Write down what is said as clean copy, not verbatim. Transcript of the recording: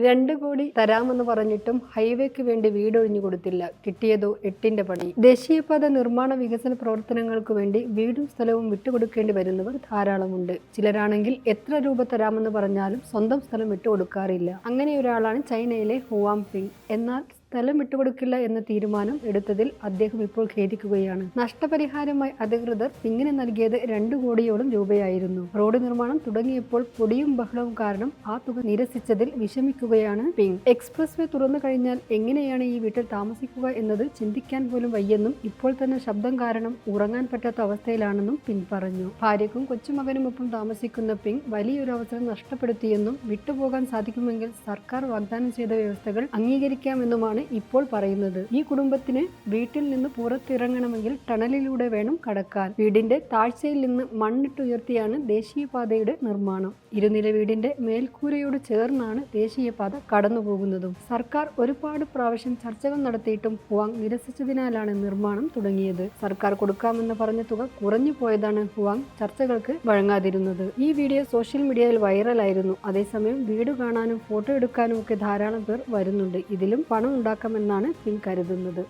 2 കോടി തരാമെന്ന് പറഞ്ഞിട്ടും ഹൈവേക്ക് വേണ്ടി വീടൊഴിഞ്ഞു കൊടുത്തില്ല. കിട്ടിയതോ 8ന്റെ പണി. ദേശീയപാത നിർമ്മാണ വികസന പ്രവർത്തനങ്ങൾക്ക് വേണ്ടി വീടും സ്ഥലവും വിട്ടുകൊടുക്കേണ്ടി വരുന്നവർ ധാരാളമുണ്ട്. ചിലരാണെങ്കിൽ എത്ര രൂപ തരാമെന്ന് പറഞ്ഞാലും സ്വന്തം സ്ഥലം വിട്ടുകൊടുക്കാറില്ല. അങ്ങനെയൊരാളാണ് ചൈനയിലെ ഹുവാങ് പിങ്. എന്നാൽ സ്ഥലം വിട്ടുകൊടുക്കില്ല എന്ന തീരുമാനം എടുത്തതിൽ അദ്ദേഹം ഇപ്പോൾ ഖേദിക്കുകയാണ്. നഷ്ടപരിഹാരമായി അധികൃതർ പിങ്ങിന് നൽകിയത് 2 കോടിയോളം രൂപയായിരുന്നു. റോഡ് നിർമ്മാണം തുടങ്ങിയപ്പോൾ പൊടിയും ബഹളവും കാരണം ആ തുക നിരസിച്ചതിൽ വിഷമിക്കുകയാണ് പിങ്. എക്സ്പ്രസ് വേ തുറന്നു കഴിഞ്ഞാൽ എങ്ങനെയാണ് ഈ വീട്ടിൽ താമസിക്കുക എന്നത് ചിന്തിക്കാൻ പോലും വയ്യെന്നും ഇപ്പോൾ തന്നെ ശബ്ദം കാരണം ഉറങ്ങാൻ പറ്റാത്ത അവസ്ഥയിലാണെന്നും പിങ് പറഞ്ഞു. ഭാര്യയ്ക്കും കൊച്ചുമകനുമൊപ്പം താമസിക്കുന്ന പിങ് വലിയൊരു അവസരം നഷ്ടപ്പെടുത്തിയെന്നും വിട്ടുപോകാൻ സാധിക്കുമെങ്കിൽ സർക്കാർ വാഗ്ദാനം ചെയ്ത വ്യവസ്ഥകൾ അംഗീകരിക്കാമെന്നുമാണ് ഇപ്പോൾ പറയുന്നത്. ഈ കുടുംബത്തിന് വീട്ടിൽ നിന്ന് പുറത്തിറങ്ങണമെങ്കിൽ ടണലിലൂടെ വേണം കടക്കാൻ. വീടിന്റെ താഴ്ചയിൽ നിന്ന് മണ്ണിട്ടുയർത്തിയാണ് ദേശീയപാതയുടെ നിർമ്മാണം. ഇരുനില വീടിന്റെ മേൽക്കൂരയോട് ചേർന്നാണ് ദേശീയപാത കടന്നുപോകുന്നതും. സർക്കാർ ഒരുപാട് പ്രാവശ്യം ചർച്ചകൾ നടത്തിയിട്ടും ഹുവാങ് നിരസിച്ചതിനാലാണ് നിർമ്മാണം തുടങ്ങിയത്. സർക്കാർ കൊടുക്കാമെന്ന് പറഞ്ഞ തുക കുറഞ്ഞു പോയതാണ് ഹുവാങ് ചർച്ചകൾക്ക് വഴങ്ങാതിരുന്നത്. ഈ വീഡിയോ സോഷ്യൽ മീഡിയയിൽ വൈറലായിരുന്നു. അതേസമയം വീട് കാണാനും ഫോട്ടോ എടുക്കാനും ഒക്കെ ധാരാളം പേർ വരുന്നുണ്ട്. ഇതിലും പണം ഉണ്ടാക്കാമെന്നാണ് പിങ് കരുതുന്നത്.